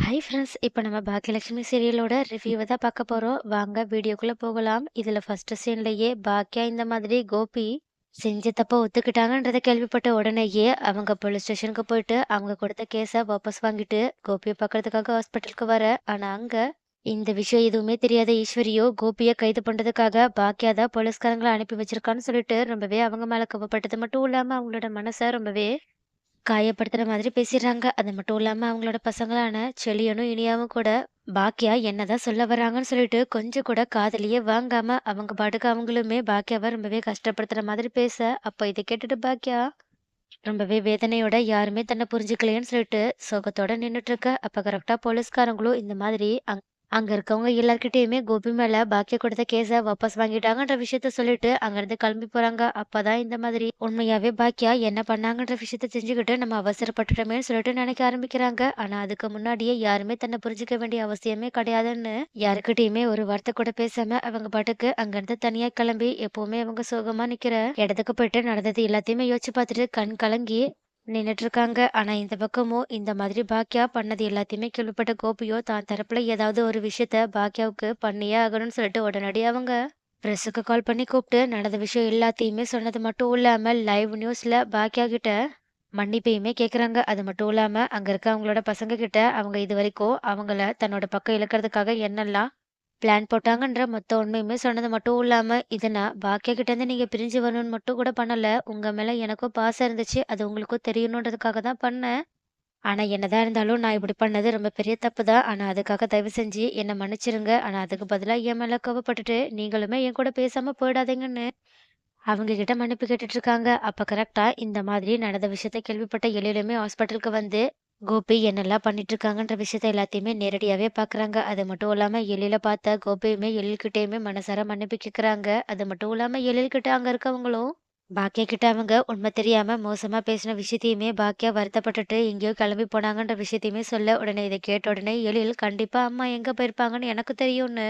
Hi friends! இப்ப நம்ம பாக்கியலட்சுமி சீரியலோட ரிவ்யூவ தான் பார்க்க போறோம். வாங்க வீடியோக்குள்ள போகலாம். இதுல ஃபர்ஸ்ட் சீன்லயே பாக்கியா இந்த மாதிரி கோபி செஞ்ச தப்ப ஒத்துக்கிட்டாங்கன்றத கேள்விப்பட்ட உடனேயே அவங்க போலீஸ் ஸ்டேஷனுக்கு போயிட்டு அவங்க கொடுத்த கேஸ வாபஸ் வாங்கிட்டு கோபிய பார்க்கறதுக்காக ஹாஸ்பிட்டலுக்கு வர, ஆனா அங்க இந்த விஷயம் எதுவுமே தெரியாத ஈஸ்வரியோ கோபிய கைது பண்றதுக்காக பாக்கியா தான் போலீஸ்காரங்கள அனுப்பி வச்சிருக்கான்னு சொல்லிட்டு ரொம்பவே அவங்க மேல கோவப்பட்டது மட்டும் இல்லாம அவங்களோட மனச ரொம்பவே காயப்படுத்துற மாதிரி பேசிடுறாங்க. அது மட்டும் இல்லாம அவங்களோட பசங்களான செழியனும், இனியாவும் கூட பாக்கியா என்னதான் சொல்ல வராங்கன்னு சொல்லிட்டு கொஞ்சம் கூட காதுலயே வாங்காம அவங்க பாட்டுக்கு அவங்களுமே பாக்கியாவ ரொம்பவே கஷ்டப்படுத்துற மாதிரி பேச, அப்ப இத கேட்டுட்டு பாக்கியா ரொம்பவே வேதனையோட யாருமே தன்னை புரிஞ்சுக்கலையேன்னு சொல்லிட்டு சோகத்தோட நின்னுட்டு இருக்க. அப்ப கரெக்டா போலீஸ்காரங்களும் இந்த மாதிரி அங்க இருக்கவங்க எல்லார்கிட்டயுமே கோபி மேல பாக்கியா கொடுத்த கேஸ வாபஸ் வாங்கிட்டாங்கன்ற விஷயத்த சொல்லிட்டு அங்கிருந்து கிளம்பி போறாங்க. அப்பதான் இந்த மாதிரி உண்மையாவே பாக்கியா என்ன பண்ணாங்கன்ற விஷயத்த தெரிஞ்சுக்கிட்டு நம்ம அவசரப்பட்டுட்டோமேன்னு சொல்லிட்டு நினைக்க ஆரம்பிக்கிறாங்க. ஆனா அதுக்கு முன்னாடியே யாருமே தன்னை புரிஞ்சுக்க வேண்டிய அவசியமே கிடையாதுன்னு யாருக்கிட்டயுமே ஒரு வார்த்தை கூட பேசாம அவங்க பாட்டுக்கு அங்கிருந்து தனியா கிளம்பி எப்பவுமே அவங்க சோகமா நிக்கிற இடத்துக்கு போயிட்டு நடந்தது எல்லாத்தையுமே யோசிச்சு பார்த்துட்டு கண் கலங்கி நின்னுட்டு இருக்காங்க. ஆனா இந்த பக்கமும் இந்த மாதிரி பாக்கியா பண்ணது எல்லாத்தையுமே கேள்விப்பட்ட கோபியோ தான் தரப்புல ஏதாவது ஒரு விஷயத்த பாக்கியாவுக்கு பண்ணியே ஆகணும்னு சொல்லிட்டு உடனடியா அவங்க பிரஸுக்கு கால் பண்ணி கூப்பிட்டு நடந்த விஷயம் எல்லாத்தையுமே சொன்னது மட்டும் இல்லாம லைவ் நியூஸ்ல பாக்கியா கிட்ட மன்னிப்பையுமே கேக்குறாங்க. அது மட்டும் இல்லாம அங்க இருக்க அவங்களோட பசங்க கிட்ட அவங்க இது வரைக்கும் அவங்கள தன்னோட பக்கம் இழுக்கிறதுக்காக என்னெல்லாம் பிளான் போட்டாங்கன்ற மொத்த உண்மையுமே சொன்னது மட்டும் இல்லாம, இத நான் பாக்கியா கிட்டேருந்து நீங்க பிரிஞ்சு வரணும்னு மட்டும் கூட பண்ணல. உங்க மேல எனக்கும் பாசம் இருந்துச்சு. அது உங்களுக்கும் தெரியணுன்றதுக்காக தான் பண்ணேன். ஆனா என்னதான் இருந்தாலும் நான் இப்படி பண்ணது ரொம்ப பெரிய தப்பு தான். ஆனா அதுக்காக தயவு செஞ்சு என்ன மன்னிச்சிருங்க. ஆனா அதுக்கு பதிலா என் மேல கோவப்பட்டுட்டு நீங்களுமே என் கூட பேசாம போயிடாதீங்கன்னு அவங்க கிட்ட மன்னிப்பு கேட்டுட்டு இருக்காங்க. அப்ப கரெக்ட்டா இந்த மாதிரி நடந்த விஷயத்த கேள்விப்பட்ட எழிலுமே ஹாஸ்பிட்டலுக்கு வந்து கோபி என்னெல்லாம் பண்ணிட்டு இருக்காங்கன்ற விஷயத்த எல்லாத்தையுமே நேரடியாவே பாக்குறாங்க. அது மட்டும் இல்லாம எழில பார்த்த கோபியுமே எழில்கிட்டயுமே மனசார மன்னிப்பு கேக்குறாங்க. அது மட்டும் இல்லாம எழில்கிட்ட அங்க இருக்கவங்களும் பாக்கியா கிட்ட அவங்க உண்மை தெரியாம மோசமா பேசின விஷயத்தையுமே பாக்கியா வருத்தப்பட்டுட்டு எங்கேயோ கிளம்பி போனாங்கன்ற விஷயத்தையுமே சொல்ல, உடனே இதை கேட்ட உடனே எழில் கண்டிப்பா அம்மா எங்க போயிருப்பாங்கன்னு எனக்கு தெரியும்னு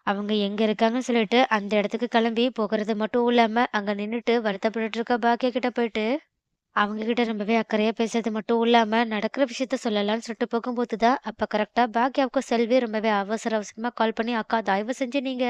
அவங்க எங்க இருக்காங்கன்னு சொல்லிட்டு அந்த இடத்துக்கு கிளம்பி போகிறது மட்டும் இல்லாம அங்க நின்னுட்டு வருத்தப்பட்டுட்டு இருக்க பாக்கியா கிட்ட போயிட்டு அவங்க கிட்ட ரொம்பவே அக்கறையா பேசுறது மட்டும் இல்லாம நடக்கிற விஷயத்த சொல்லலாம்னு சொல்லிட்டு போகும்போது தான் அப்ப கரெக்டா பாக்கியாவுக்கு செல்வி ரொம்பவே அவசர அவசரமா கால் பண்ணி அக்கா தயவு செஞ்சு நீங்க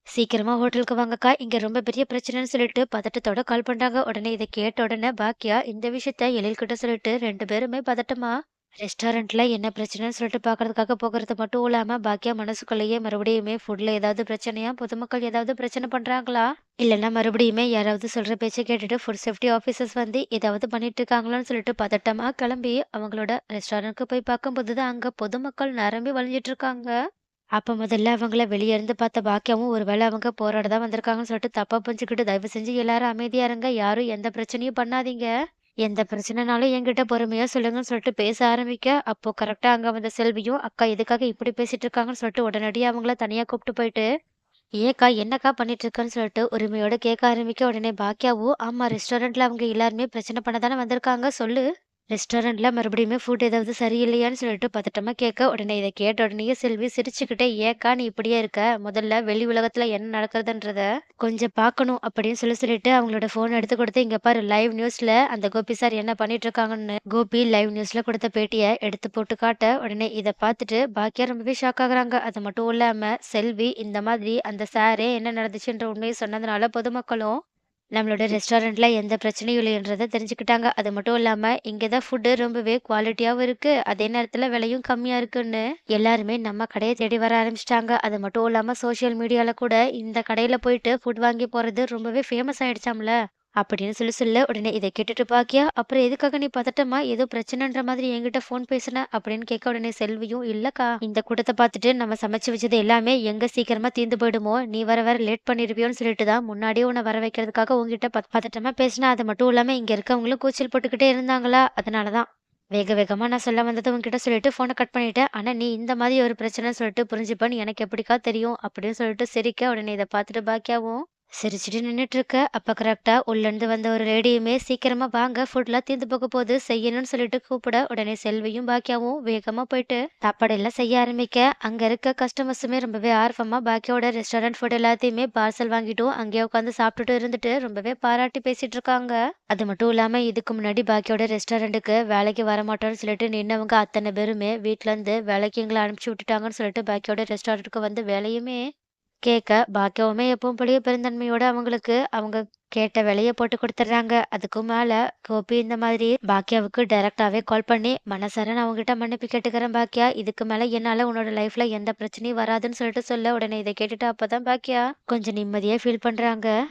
சீக்கிரமா ஹோட்டலுக்கு வாங்கக்கா இங்க ரொம்ப பெரிய பிரச்சனைன்னு சொல்லிட்டு பதட்டத்தோட கால் பண்றாங்க. உடனே இதை கேட்ட உடனே பாக்கியா இந்த விஷயத்த எழில் கிட்ட சொல்லிட்டு ரெண்டு பேருமே பதட்டமா ரெஸ்டாரண்ட்ல என்ன பிரச்சனைன்னு சொல்லிட்டு பாக்குறதுக்காக போகிறது மட்டும் இல்லாம பாக்கியா மனசுக்குள்ளேயே மறுபடியுமே ஃபுட்ல ஏதாவது பிரச்சனையா, பொதுமக்கள் ஏதாவது பிரச்சனை பண்றாங்களா, இல்லைன்னா மறுபடியுமே யாராவது சொல்ற பேச்சை கேட்டுட்டு ஃபுட் சேஃப்டி ஆபீசர்ஸ் வந்து ஏதாவது பண்ணிட்டு இருக்காங்களான்னு சொல்லிட்டு பதட்டமா கிளம்பி அவங்களோட ரெஸ்டாரண்ட்க்கு போய் பார்க்கும்போதுதான் அங்க பொதுமக்கள் நிரம்பி வழிஞ்சிட்டு இருக்காங்க. அப்ப முதல்ல அவங்கள வெளிய இருந்து பார்த்த பாக்கியாவும் ஒருவேளை அவங்க போராட தான் வந்திருக்காங்கன்னு சொல்லிட்டு தப்பா புரிஞ்சுக்கிட்டு தயவு செஞ்சு எல்லாரும் அமைதியா இருங்க, யாரும் எந்த பிரச்சனையும் பண்ணாதீங்க, எந்த பிரச்சனைனாலும் என்கிட்ட பொறுமையா சொல்லுங்கன்னு சொல்லிட்டு பேச ஆரம்பிக்க, அப்போ கரெக்டா அங்க வந்த செல்வியும் அக்கா எதுக்காக இப்படி பேசிட்டு இருக்காங்கன்னு சொல்லிட்டு உடனடியா அவங்கள தனியா கூப்பிட்டு போயிட்டு ஏக்கா என்னக்கா பண்ணிட்டு இருக்கன்னு சொல்லிட்டு உரிமையோட கேட்க ஆரம்பிக்க, உடனே பாக்கியாவும் ஆமா ரெஸ்டாரண்ட்ல அவங்க எல்லாருமே பிரச்சனை பண்ண தானே வந்திருக்காங்க சொல்லு, ரெஸ்டாரண்ட்ல மறுபடியுமே ஃபுட் ஏதாவது சரியில்லையான்னு சொல்லிட்டு பதட்டமா கேட்க, உடனே இதை கேட்ட உடனேயே செல்வி சிரிச்சுக்கிட்டே ஏக்கா நீ இப்படியே இருக்க, முதல்ல வெளி உலகத்துல என்ன நடக்குதுன்றத கொஞ்சம் பார்க்கணும் அப்படின்னு சொல்லிட்டு அவங்களோட போன் எடுத்து கொடுத்து இங்க பாரு லைவ் நியூஸ்ல அந்த கோபி சார் என்ன பண்ணிட்டு இருக்காங்கன்னு கோபி லைவ் நியூஸ்ல கொடுத்த பேட்டியை எடுத்து போட்டு காட்ட, உடனே இதை பார்த்துட்டு பாக்கியா ரொம்பவே ஷாக் ஆகுறாங்க. அது மட்டும் இல்லாம செல்வி இந்த மாதிரி அந்த சாரே என்ன நடந்துச்சுன்ற உண்மையை சொன்னதுனால பொதுமக்களும் நம்மளோட ரெஸ்டாரண்ட்ல எந்த பிரச்சனையும் இல்லைன்றத தெரிஞ்சுக்கிட்டாங்க. அது மட்டும் இல்லாம இங்க தான் ஃபுட்டு ரொம்பவே குவாலிட்டியாவும் இருக்கு. அதே நேரத்துல விலையும் கம்மியா இருக்குன்னு எல்லாருமே நம்ம கடைய தேடி வர ஆரம்பிச்சுட்டாங்க. அது மட்டும் இல்லாம சோசியல் மீடியால கூட இந்த கடையில போயிட்டு ஃபுட் வாங்கி போறது ரொம்பவே ஃபேமஸ் ஆயிடுச்சாம்ல. அப்படின்னு சொல்ல உடனே இதை கேட்டுட்டு பாக்கியா அப்புறம் எதுக்காக நீ பதட்டமா ஏதோ பிரச்சனைன்ற மாதிரி என்கிட்ட ஃபோன் பேசுன அப்படின்னு கேட்க, உடனே செல்வியும் இல்லக்கா இந்த கூட்டத்தை பார்த்துட்டு நம்ம சமைச்சு வச்சது எல்லாமே எங்க சீக்கிரமா தீர்ந்து போயிடுமோ, நீ வர லேட் பண்ணிருவியோன்னு சொல்லிட்டு தான் முன்னாடியே உன்னை வர வைக்கிறதுக்காக உங்ககிட்ட பதட்டமா பேசினா. அது மட்டும் இல்லாம இங்க இருக்கவங்களும் கூச்சல் போட்டுக்கிட்டே இருந்தாங்களா, அதனாலதான் வேக வேகமா நான் சொல்ல வந்ததை உன்கிட்ட சொல்லிட்டு போனை கட் பண்ணிட்டேன். ஆனா நீ இந்த மாதிரி ஒரு பிரச்சனை சொல்லிட்டு புரிஞ்சுப்பன்னு எனக்கு எப்படிக்கா தெரியும் அப்படின்னு சொல்லிட்டு சிரிக்க, உடனே இதை பார்த்துட்டு பாக்கியாவும் சிரிச்சுட்டு நின்னுட்டு இருக்க. அப்ப கரெக்ட்டா உள்ளேருந்து வந்த ஒரு லேடியுமே, "சீக்கிரமா வாங்க, ஃபுட்லாம் தீர்ந்து போக போது, செய்யணும்னு" சொல்லிட்டு கூப்பிட, உடனே செல்வியும், பாக்கியாவும் வேகமா போயிட்டு சாப்பாடெல்லாம் செய்ய ஆரம்பிக்க, அங்க இருக்க கஸ்டமர்ஸுமே ரொம்பவே ஆர்வமா பாக்கியாவோட ரெஸ்டாரண்ட் ஃபுட் எல்லாத்தையுமே பார்சல் வாங்கிட்டும், அங்கேயே உட்காந்து சாப்பிட்டுட்டு இருந்துட்டு, ரொம்பவே பாராட்டி பேசிட்டு இருக்காங்க. அது மட்டும் இல்லாம, இதுக்கு முன்னாடி பாக்கியாவோட ரெஸ்டாரண்ட்டுக்கு வேலைக்கு வரமாட்டோம்னு சொல்லிட்டு நின்னவங்க அத்தன பேருமே, வீட்லருந்து வேலைக்கு எங்கள அனுப்பிச்சு விட்டுட்டாங்கன்னு சொல்லிட்டு பாக்கியாவோட ரெஸ்டாரண்ட்டுக்கு வந்து வேலையுமே கேட்க, பாக்கியாவுமே எப்பவும் போலயே பெருந்தன்மையோட அவங்களுக்கு அவங்க கேட்ட விலைய போட்டு குடுத்துடுறாங்க. அதுக்கும் மேல கோபி இந்த மாதிரி பாக்கியாவுக்கு டைரக்ட்டாவே கால் பண்ணி, "மனசார நான் உன்கிட்ட மன்னிப்பு கேட்டுக்கிறேன் பாக்கியா. இதுக்கு மேல என்னால உன்னோட லைஃப்ல எந்த பிரச்சனையும் வராதுன்னு" சொல்லிட்டு சொல்ல, உடனே இத கேட்டுட்டு அப்பதான் பாக்கியா கொஞ்சம் நிம்மதியா ஃபீல் பண்றாங்க.